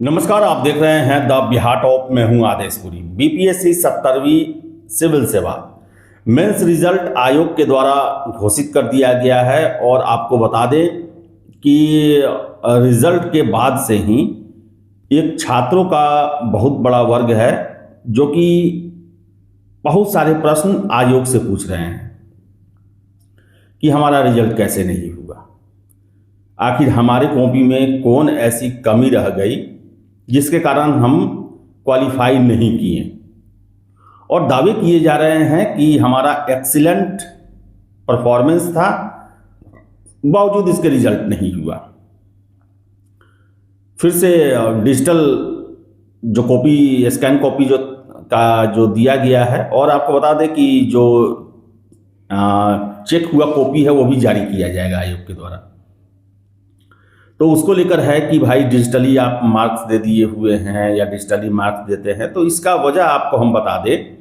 नमस्कार, आप देख रहे हैं द बिहार टॉप में हूं आदेशपुरी। बीपीएससी 70वीं सिविल सेवा मेंस रिजल्ट आयोग के द्वारा घोषित कर दिया गया है और आपको बता दें कि रिजल्ट के बाद से ही एक छात्रों का बहुत बड़ा वर्ग है जो कि बहुत सारे प्रश्न आयोग से पूछ रहे हैं कि हमारा रिजल्ट कैसे नहीं हुआ, आखिर हमारे कॉपी में कौन ऐसी कमी रह गई जिसके कारण हम क्वालिफाई नहीं किए। और दावे किए जा रहे हैं कि हमारा एक्सीलेंट परफॉर्मेंस था, बावजूद इसके रिजल्ट नहीं हुआ। फिर से डिजिटल जो कॉपी, स्कैन कॉपी जो दिया गया है, और आपको बता दें कि जो चेक हुआ कॉपी है वो भी जारी किया जाएगा आयोग के द्वारा। तो उसको लेकर है कि भाई डिजिटली आप मार्क्स दे दिए हुए हैं या डिजिटली मार्क्स देते हैं, तो इसका वजह आपको हम बता दें।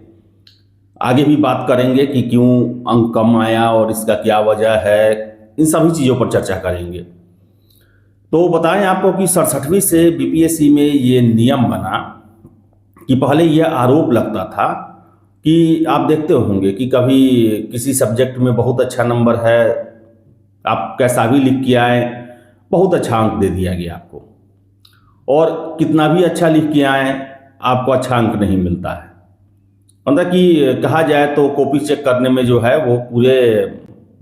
आगे भी बात करेंगे कि क्यों अंक कम आया और इसका क्या वजह है, इन सभी चीज़ों पर चर्चा करेंगे। तो बताएं आपको कि 67वीं से बीपीएससी में ये नियम बना कि पहले यह आरोप लगता था कि आप देखते होंगे कि कभी किसी सब्जेक्ट में बहुत अच्छा नंबर है, आप कैसा भी लिख के आए, बहुत अच्छा अंक दे दिया गया आपको, और कितना भी अच्छा लिख के आए आपको अच्छा अंक नहीं मिलता है। मतलब कि कहा जाए तो कॉपी चेक करने में जो है वो पूरे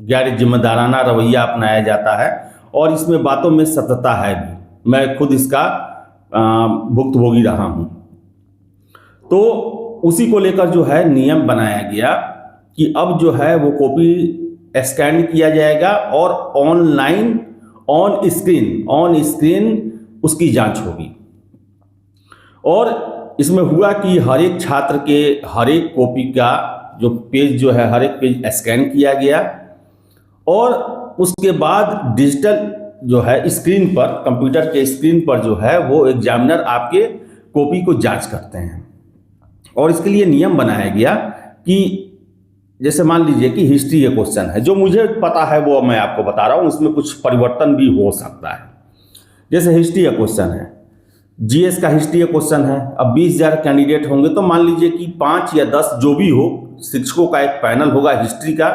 गैर जिम्मेदाराना रवैया अपनाया जाता है और इसमें बातों में सत्यता है भी। मैं खुद इसका भुक्तभोगी रहा हूँ। तो उसी को लेकर जो है नियम बनाया गया कि अब जो है वो कॉपी स्कैन किया जाएगा और ऑनलाइन ऑन स्क्रीन उसकी जांच होगी। और इसमें हुआ कि हर एक छात्र के हर एक कॉपी का जो पेज जो है, हर एक पेज स्कैन किया गया और उसके बाद डिजिटल जो है स्क्रीन पर, कंप्यूटर के स्क्रीन पर जो है वो एग्जामिनर आपके कॉपी को जांच करते हैं। और इसके लिए नियम बनाया गया कि जैसे मान लीजिए कि हिस्ट्री का क्वेश्चन है, जो मुझे पता है वो मैं आपको बता रहा हूँ, उसमें कुछ परिवर्तन भी हो सकता है। जैसे हिस्ट्री का क्वेश्चन है, जीएस का हिस्ट्री का क्वेश्चन है, अब 20,000 कैंडिडेट होंगे तो मान लीजिए कि 5 या 10 जो भी हो, शिक्षकों का एक पैनल होगा हिस्ट्री का।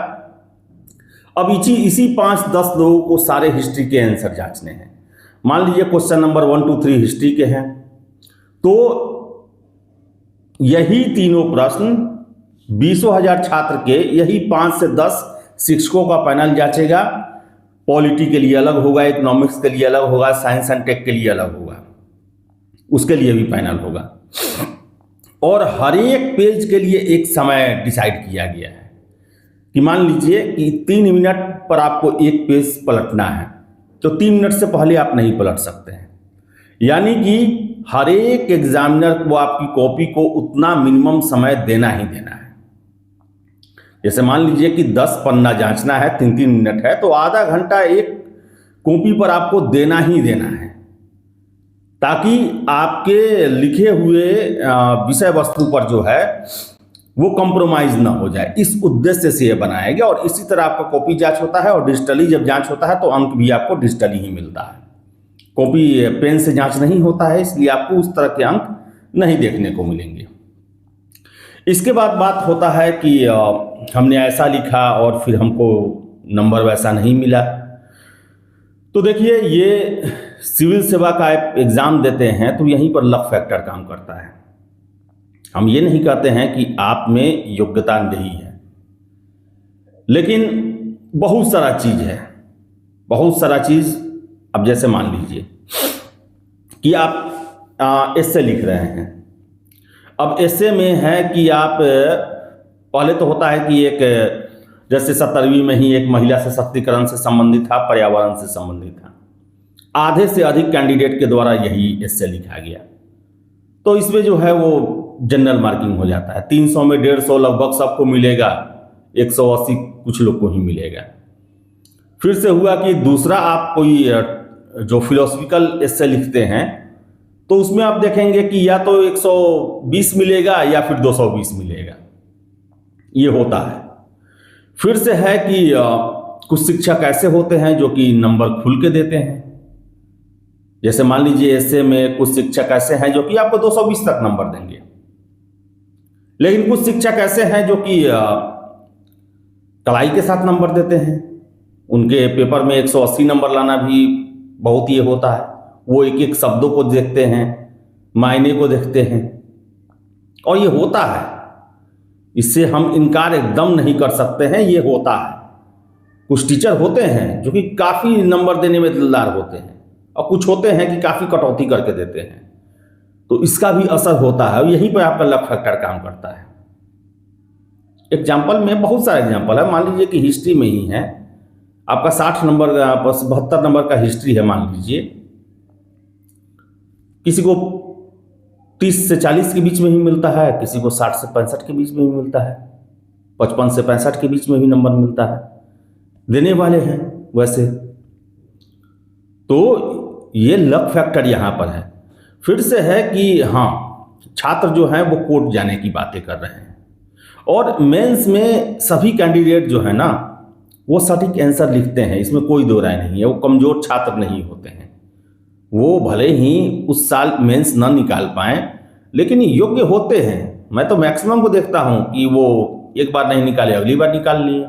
अब इसी 5-10 लोगों को सारे हिस्ट्री के आंसर जांचने हैं। मान लीजिए क्वेश्चन नंबर 1, 2, 3 हिस्ट्री के हैं, तो यही तीनों प्रश्न 20,000 छात्र के यही 5 से 10 शिक्षकों का पैनल जांचेगा। पॉलिटी के लिए अलग होगा, इकोनॉमिक्स के लिए अलग होगा, साइंस एंड टेक के लिए अलग होगा, उसके लिए भी पैनल होगा। और हर एक पेज के लिए एक समय डिसाइड किया गया है कि मान लीजिए कि 3 मिनट पर आपको एक पेज पलटना है, तो 3 मिनट से पहले आप नहीं पलट सकते हैं। यानी कि हर एक एग्जामिनर को आपकी कॉपी को उतना मिनिमम समय देना ही देना है। जैसे मान लीजिए कि 10 पन्ना जांचना है, 3-3 मिनट है, तो आधा घंटा एक कॉपी पर आपको देना ही देना है, ताकि आपके लिखे हुए विषय वस्तु पर जो है वो कंप्रोमाइज ना हो जाए। इस उद्देश्य से ये बनाया गया। और इसी तरह आपका कॉपी जांच होता है और डिजिटली जब जांच होता है तो अंक भी आपको डिजिटली ही मिलता है। कॉपी पेन से जांच नहीं होता है, इसलिए आपको उस तरह के अंक नहीं देखने को मिलेंगे। इसके बाद बात होता है कि हमने ऐसा लिखा और फिर हमको नंबर वैसा नहीं मिला। तो देखिए, ये सिविल सेवा का एग्ज़ाम देते हैं तो यहीं पर लक फैक्टर काम करता है। हम ये नहीं कहते हैं कि आप में योग्यता नहीं है, लेकिन बहुत सारा चीज़ है, बहुत सारा चीज़। अब जैसे मान लीजिए कि आप एस्से लिख रहे हैं। अब एस्से में है कि आप पहले तो होता है कि एक, जैसे 70वीं में ही एक महिला सशक्तिकरण से संबंधित था, पर्यावरण से संबंधित था। आधे से अधिक कैंडिडेट के द्वारा यही एस्से लिखा गया, तो इसमें जो है वो जनरल मार्किंग हो जाता है। 300 में 150 लगभग सबको मिलेगा, 180 कुछ लोग को ही मिलेगा। फिर से हुआ कि दूसरा आप कोई जो फिलोसफिकल एस्से लिखते हैं तो उसमें आप देखेंगे कि या तो 120 मिलेगा या फिर 220 मिलेगा, ये होता है। फिर से है कि कुछ शिक्षक ऐसे होते हैं जो कि नंबर खुल के देते हैं, जैसे मान लीजिए ऐसे में कुछ शिक्षक ऐसे हैं जो कि आपको 220 तक नंबर देंगे, लेकिन कुछ शिक्षक ऐसे हैं जो कि कलाई के साथ नंबर देते हैं। उनके पेपर में 180 नंबर लाना भी बहुत ये होता है। वो एक एक शब्दों को देखते हैं, मायने को देखते हैं, और ये होता है। इससे हम इनकार एकदम नहीं कर सकते हैं, ये होता है। कुछ टीचर होते हैं जो कि काफ़ी नंबर देने में दिलदार होते हैं, और कुछ होते हैं कि काफ़ी कटौती करके देते हैं। तो इसका भी असर होता है, और यहीं पर आपका लक फैक्टर काम करता है। एग्जाम्पल में बहुत सारे एग्जाम्पल है। मान लीजिए कि हिस्ट्री में ही है, आपका 60 नंबर 72 नंबर का हिस्ट्री है मान लीजिए, किसी को 30 से 40 के बीच में ही मिलता है, किसी को 60 से 65 के बीच में ही मिलता है, 55 से 65 के बीच में भी नंबर मिलता है। देने वाले हैं वैसे। तो ये लक फैक्टर यहाँ पर है। फिर से है कि हाँ, छात्र जो हैं वो कोर्ट जाने की बातें कर रहे हैं, और मेंस में सभी कैंडिडेट जो है ना वो सटीक आंसर लिखते हैं, इसमें कोई दो राय नहीं है। वो कमज़ोर छात्र नहीं होते हैं। वो भले ही उस साल मेंस ना निकाल पाएँ, लेकिन योग्य होते हैं। मैं तो मैक्सिमम को देखता हूँ कि वो एक बार नहीं निकाले, अगली बार निकाल लिए।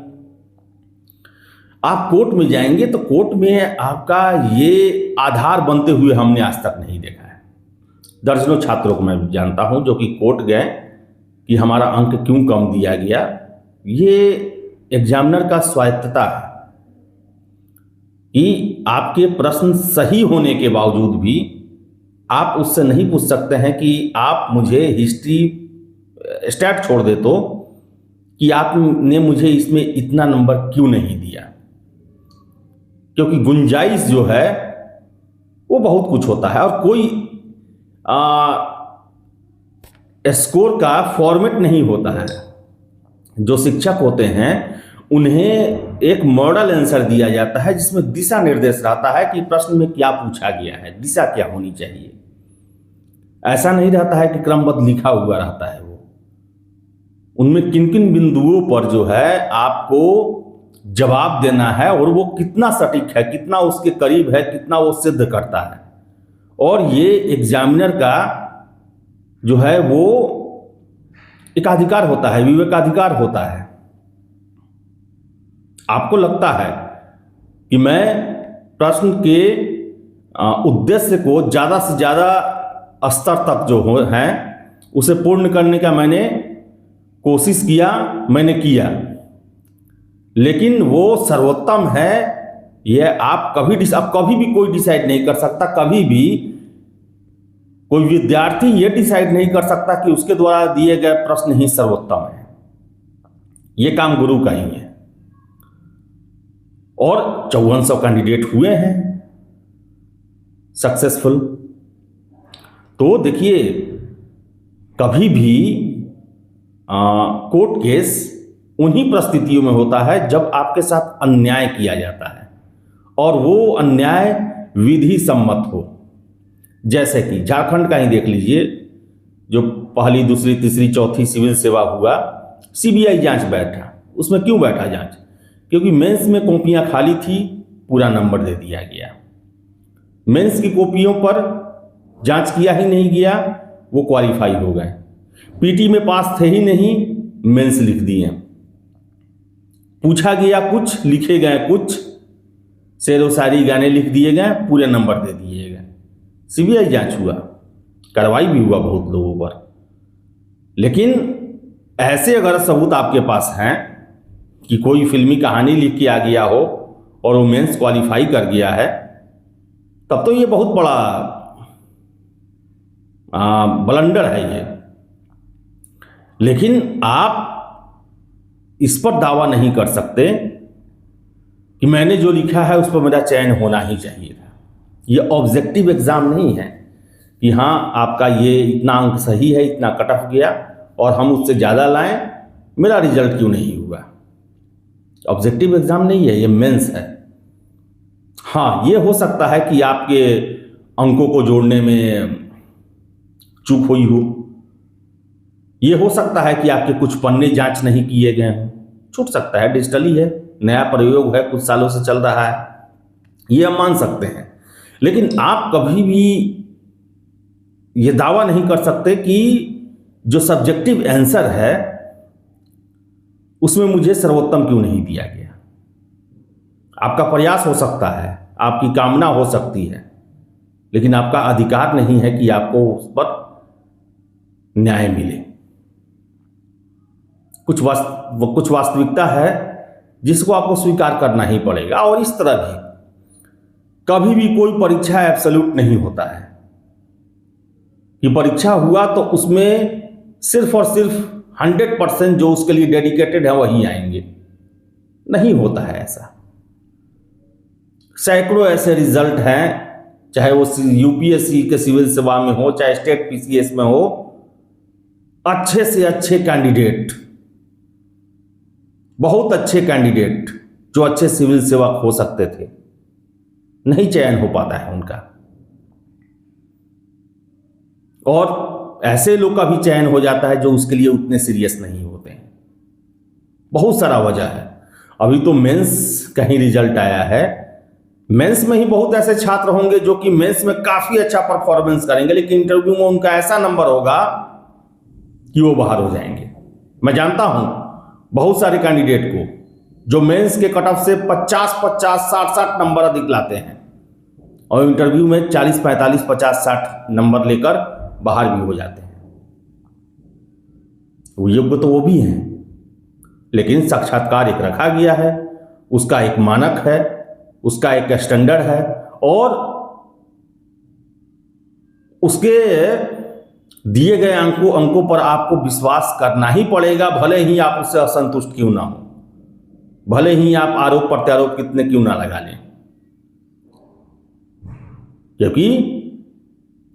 आप कोर्ट में जाएंगे तो कोर्ट में आपका ये आधार बनते हुए हमने आज तक नहीं देखा है। दर्जनों छात्रों को मैं जानता हूँ जो कि कोर्ट गए कि हमारा अंक क्यों कम दिया गया। ये एग्जामिनर का स्वायत्तता है कि आपके प्रश्न सही होने के बावजूद भी आप उससे नहीं पूछ सकते हैं कि आप मुझे हिस्ट्री स्टैट छोड़ दे तो कि आपने मुझे इसमें इतना नंबर क्यों नहीं दिया, क्योंकि गुंजाइश जो है वो बहुत कुछ होता है। और कोई स्कोर का फॉर्मेट नहीं होता है। जो शिक्षक होते हैं उन्हें एक मॉडल आंसर दिया जाता है जिसमें दिशा निर्देश रहता है कि प्रश्न में क्या पूछा गया है, दिशा क्या होनी चाहिए। ऐसा नहीं रहता है कि क्रमबद्ध लिखा हुआ रहता है। वो उनमें किन किन बिंदुओं पर जो है आपको जवाब देना है, और वो कितना सटीक है, कितना उसके करीब है, कितना वो सिद्ध करता है। और ये एग्जामिनर का जो है वो एकाधिकार होता है, विवेकाधिकार होता है। आपको लगता है कि मैं प्रश्न के उद्देश्य को ज़्यादा से ज़्यादा स्तर तक जो है उसे पूर्ण करने का मैंने कोशिश किया, मैंने किया, लेकिन वो सर्वोत्तम है ये आप कभी भी कोई डिसाइड नहीं कर सकता। कभी भी कोई विद्यार्थी ये डिसाइड नहीं कर सकता कि उसके द्वारा दिए गए प्रश्न ही सर्वोत्तम है। ये काम गुरु का ही है। और 5400 कैंडिडेट हुए हैं सक्सेसफुल। तो देखिए, कभी भी कोर्ट केस उन्हीं परिस्थितियों में होता है जब आपके साथ अन्याय किया जाता है, और वो अन्याय विधि सम्मत हो। जैसे कि झारखंड का ही देख लीजिए, जो पहली, दूसरी, तीसरी, चौथी सिविल सेवा हुआ, सीबीआई जांच बैठा। उसमें क्यों बैठा जांच? क्योंकि मेंस में कॉपियां खाली थी, पूरा नंबर दे दिया गया। मेंस की कॉपियों पर जांच किया ही नहीं गया, वो क्वालिफाई हो गए। पीटी में पास थे ही नहीं, मेंस लिख दिए। पूछा गया कुछ, लिखे गए कुछ, शेर व शायरी गाने लिख दिए गए, पूरे नंबर दे दिए गए। सीबीआई जांच हुआ, कार्रवाई भी हुआ बहुत लोगों पर। लेकिन ऐसे अगर सबूत आपके पास हैं कि कोई फिल्मी कहानी लिख के आ गया हो और वो मेंस क्वालिफाई कर गया है, तब तो ये बहुत बड़ा ब्लंडर है ये। लेकिन आप इस पर दावा नहीं कर सकते कि मैंने जो लिखा है उस पर मेरा चयन होना ही चाहिए था। ये ऑब्जेक्टिव एग्जाम नहीं है कि हाँ आपका ये इतना अंक सही है, इतना कट ऑफ गया और हम उससे ज़्यादा लाएं, मेरा रिजल्ट क्यों नहीं हुआ। ऑब्जेक्टिव एग्जाम नहीं है, ये मेंस है। हाँ, ये हो सकता है कि आपके अंकों को जोड़ने में चूक हुई हो, ये हो सकता है कि आपके कुछ पन्ने जांच नहीं किए गए हों, छूट सकता है, डिजिटली है, नया प्रयोग है, कुछ सालों से चल रहा है, ये हम मान सकते हैं। लेकिन आप कभी भी ये दावा नहीं कर सकते कि जो सब्जेक्टिव आंसर है उसमें मुझे सर्वोत्तम क्यों नहीं दिया गया। आपका प्रयास हो सकता है, आपकी कामना हो सकती है, लेकिन आपका अधिकार नहीं है कि आपको उस पर न्याय मिले। कुछ वास्तविकता है जिसको आपको स्वीकार करना ही पड़ेगा। और इस तरह भी कभी भी कोई परीक्षा एब्सोल्यूट नहीं होता है कि परीक्षा हुआ तो उसमें सिर्फ और सिर्फ 100% जो उसके लिए डेडिकेटेड है वही आएंगे। नहीं होता है ऐसा। सैकड़ों ऐसे रिजल्ट हैं, चाहे वो यूपीएससी के सिविल सेवा में हो, चाहे स्टेट पीसीएस में हो, अच्छे से अच्छे कैंडिडेट, बहुत अच्छे कैंडिडेट जो अच्छे सिविल सेवक हो सकते थे, नहीं चयन हो पाता है उनका। और ऐसे लोग का भी चयन हो जाता है जो उसके लिए उतने सीरियस नहीं होते हैं। बहुत सारा वजह है। अभी तो मेंस का ही रिजल्ट आया है। मेंस में ही बहुत ऐसे छात्र होंगे जो कि मेंस में काफी अच्छा परफॉर्मेंस करेंगे, लेकिन इंटरव्यू में उनका ऐसा नंबर होगा कि वो बाहर हो जाएंगे। मैं जानता हूं बहुत सारे कैंडिडेट को जो मेंस के कट ऑफ से 50-50, 60-60 नंबर अधिक लाते हैं और इंटरव्यू में 40, 45, 50, 60 नंबर लेकर बाहर भी हो जाते हैं। वो योग्य तो वो भी हैं, लेकिन साक्षात्कार एक रखा गया है, उसका एक मानक है, उसका एक स्टैंडर्ड है और उसके दिए गए अंकों पर आपको विश्वास करना ही पड़ेगा, भले ही आप उससे असंतुष्ट क्यों ना हो, भले ही आप आरोप प्रत्यारोप कितने क्यों ना लगा लें। क्योंकि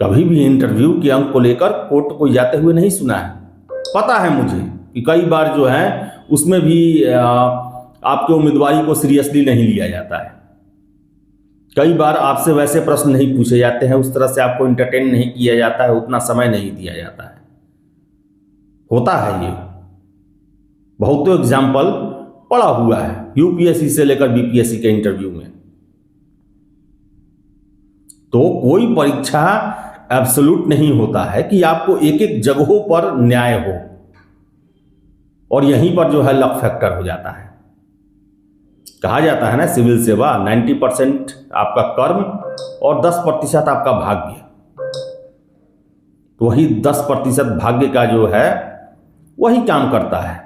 कभी भी इंटरव्यू के अंक को लेकर कोर्ट को जाते हुए नहीं सुना है। पता है मुझे कि कई बार जो है उसमें भी आपके उम्मीदवारी को सीरियसली नहीं लिया जाता है। कई बार आपसे वैसे प्रश्न नहीं पूछे जाते हैं, उस तरह से आपको इंटरटेन नहीं किया जाता है, उतना समय नहीं दिया जाता है। होता है ये, बहुतों एग्जाम्पल पड़ा हुआ है यूपीएससी से लेकर बीपीएससी के इंटरव्यू में। तो कोई परीक्षा एब्सोल्यूट नहीं होता है कि आपको एक एक जगहों पर न्याय हो, और यहीं पर जो है लक फैक्टर हो जाता है। कहा जाता है ना, सिविल सेवा 90% आपका कर्म और 10% आपका भाग्य। तो वही 10% भाग्य का जो है वही काम करता है।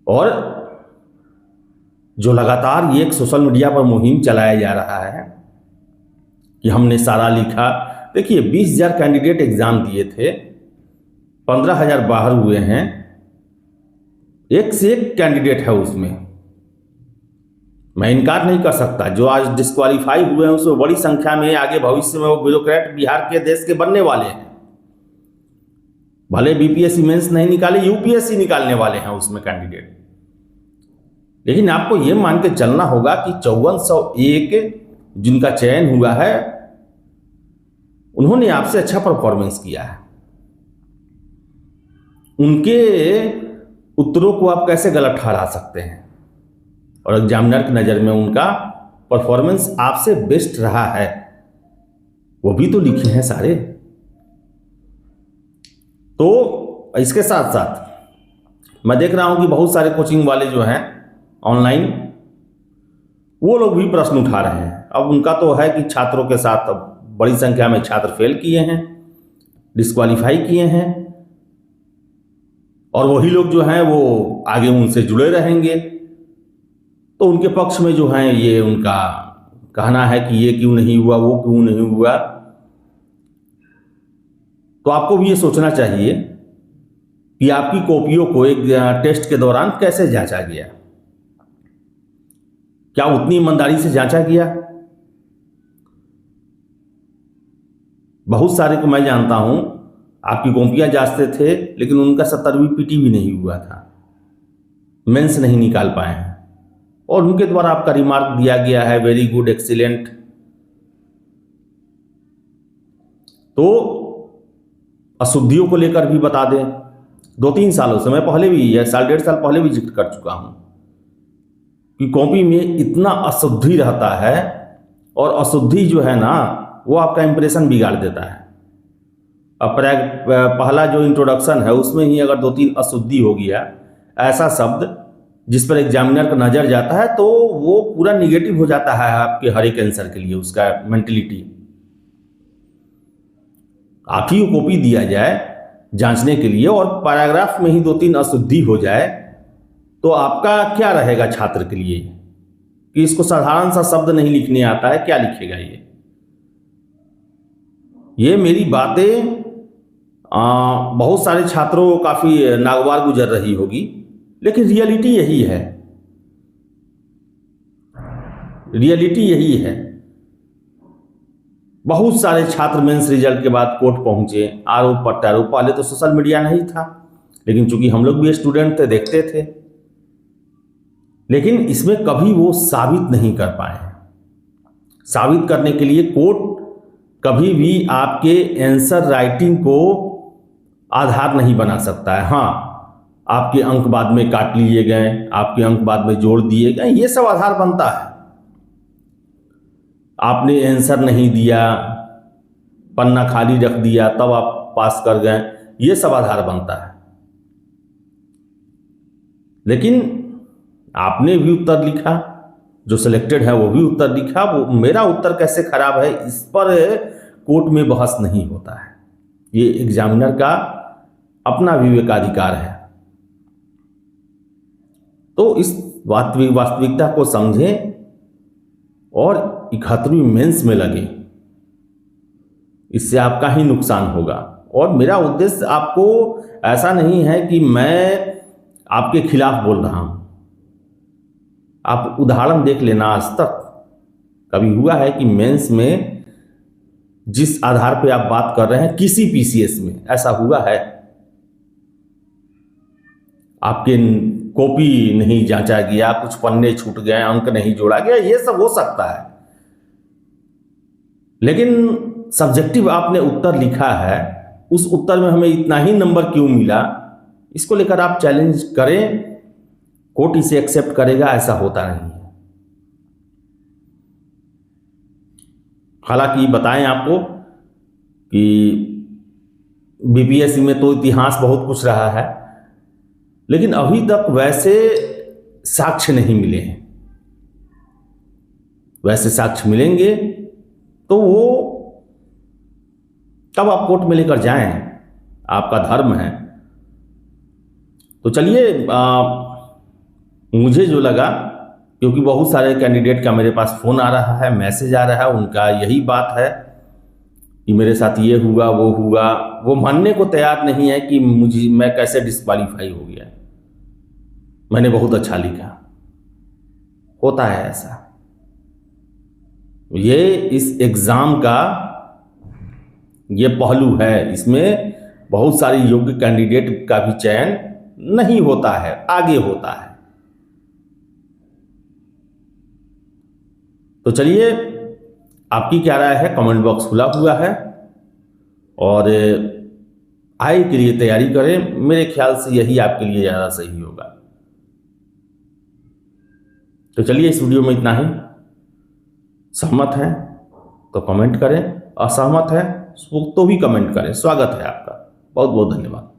और जो लगातार ये एक सोशल मीडिया पर मुहिम चलाया जा रहा है कि हमने सारा लिखा। देखिए 20,000 कैंडिडेट एग्जाम दिए थे, 15,000 बाहर हुए हैं, एक से एक कैंडिडेट है उसमें। मैं इनकार नहीं कर सकता, जो आज डिस्क्वालीफाई हुए हैं उसमें बड़ी संख्या में आगे भविष्य में वो ब्यूरोक्रेट बिहार के देश के बनने वाले हैं। भले बीपीएससी मेंस नहीं निकाले, यूपीएससी निकालने वाले हैं उसमें कैंडिडेट। लेकिन आपको ये मान के चलना होगा कि 5401 जिनका चयन हुआ है उन्होंने आपसे अच्छा परफॉर्मेंस किया है। उनके उत्तरों को आप कैसे गलत ठहरा सकते हैं? और एग्जामिनर की नज़र में उनका परफॉर्मेंस आपसे बेस्ट रहा है, वो भी तो लिखे हैं सारे। तो इसके साथ साथ मैं देख रहा हूं कि बहुत सारे कोचिंग वाले जो हैं ऑनलाइन, वो लोग भी प्रश्न उठा रहे हैं। अब उनका तो है कि छात्रों के साथ बड़ी संख्या में छात्र फेल किए हैं, डिस्क्वालीफाई किए हैं, और वही लोग जो हैं वो आगे उनसे जुड़े रहेंगे। तो उनके पक्ष में जो है ये उनका कहना है कि ये क्यों नहीं हुआ, वो क्यों नहीं हुआ। तो आपको भी ये सोचना चाहिए कि आपकी कॉपियों को एक टेस्ट के दौरान कैसे जांचा गया, क्या उतनी ईमानदारी से जांचा गया? बहुत सारे को मैं जानता हूं आपकी कॉपियां जांचते थे, लेकिन उनका 70वीं पीटी भी नहीं हुआ था, मेंस नहीं निकाल पाए हैं, और उनके द्वारा आपका रिमार्क दिया गया है वेरी गुड, एक्सीलेंट। तो अशुद्धियों को लेकर भी बता दें, 2-3 सालों से, मैं पहले भी या साल 1.5 साल पहले भी जिक्र कर चुका हूं कि कॉपी में इतना अशुद्धि रहता है और अशुद्धि जो है ना वो आपका इंप्रेशन बिगाड़ देता है। अब पहला जो इंट्रोडक्शन है उसमें ही अगर 2-3 अशुद्धि हो गया, ऐसा शब्द जिस पर एग्जामिनर का नज़र जाता है, तो वो पूरा निगेटिव हो जाता है आपके हर एक आंसर के लिए। उसका मेंटलिटी आप ही को कॉपी दिया जाए जांचने के लिए और पैराग्राफ में ही 2-3 अशुद्धि हो जाए, तो आपका क्या रहेगा छात्र के लिए कि इसको साधारण सा शब्द नहीं लिखने आता है, क्या लिखेगा ये मेरी बातें बहुत सारे छात्रों को काफ़ी नागवार गुजर रही होगी, लेकिन रियलिटी यही है। रियलिटी यही है। बहुत सारे छात्र मेंस रिजल्ट के बाद कोर्ट पहुंचे, आरोप प्रत्यारोप। पहले तो सोशल मीडिया नहीं था, लेकिन चूंकि हम लोग भी स्टूडेंट थे, देखते थे, लेकिन इसमें कभी वो साबित नहीं कर पाए। साबित करने के लिए कोर्ट कभी भी आपके आंसर राइटिंग को आधार नहीं बना सकता है। हाँ, आपके अंक बाद में काट लिए गए, आपके अंक बाद में जोड़ दिए गए, ये सब आधार बनता है। आपने आंसर नहीं दिया, पन्ना खाली रख दिया, तब आप पास कर गए, ये सब आधार बनता है। लेकिन आपने भी उत्तर लिखा, जो सिलेक्टेड है वो भी उत्तर लिखा, वो मेरा उत्तर कैसे खराब है इस पर कोर्ट में बहस नहीं होता है। ये एग्जामिनर का अपना विवेकाधिकार है। तो इस वास्तविकता को समझें और 71वीं मेंस में लगे, इससे आपका ही नुकसान होगा। और मेरा उद्देश्य आपको ऐसा नहीं है कि मैं आपके खिलाफ बोल रहा हूं। आप उदाहरण देख लेना, आज तक कभी हुआ है कि मेंस में जिस आधार पे आप बात कर रहे हैं, किसी पीसीएस में ऐसा हुआ है? आपके कॉपी नहीं जांचा गया, कुछ पन्ने छूट गए, अंक नहीं जोड़ा गया, ये सब हो सकता है। लेकिन सब्जेक्टिव आपने उत्तर लिखा है, उस उत्तर में हमें इतना ही नंबर क्यों मिला, इसको लेकर आप चैलेंज करें, कोर्ट इसे एक्सेप्ट करेगा, ऐसा होता नहीं है। हालांकि बताएं आपको कि बीपीएससी में तो इतिहास बहुत कुछ रहा है, लेकिन अभी तक वैसे साक्ष्य नहीं मिले हैं। वैसे साक्ष्य मिलेंगे तो वो तब आप कोर्ट में लेकर जाएं, आपका धर्म है। तो चलिए, मुझे जो लगा, क्योंकि बहुत सारे कैंडिडेट का मेरे पास फ़ोन आ रहा है, मैसेज आ रहा है, उनका यही बात है कि मेरे साथ ये हुआ वो हुआ, वो मानने को तैयार नहीं है कि मैं कैसे डिस्क्वालीफाई हो गया। मैंने बहुत अच्छा लिखा, होता है ऐसा। ये इस एग्ज़ाम का ये पहलू है, इसमें बहुत सारे योग्य कैंडिडेट का भी चयन नहीं होता है, आगे होता है। तो चलिए, आपकी क्या राय है, कमेंट बॉक्स खुला हुआ है। और आई के लिए तैयारी करें, मेरे ख्याल से यही आपके लिए ज़्यादा सही होगा। तो चलिए, इस वीडियो में इतना ही। सहमत हैं तो कमेंट करें, असहमत हैं तो भी कमेंट करें। स्वागत है आपका। बहुत बहुत धन्यवाद।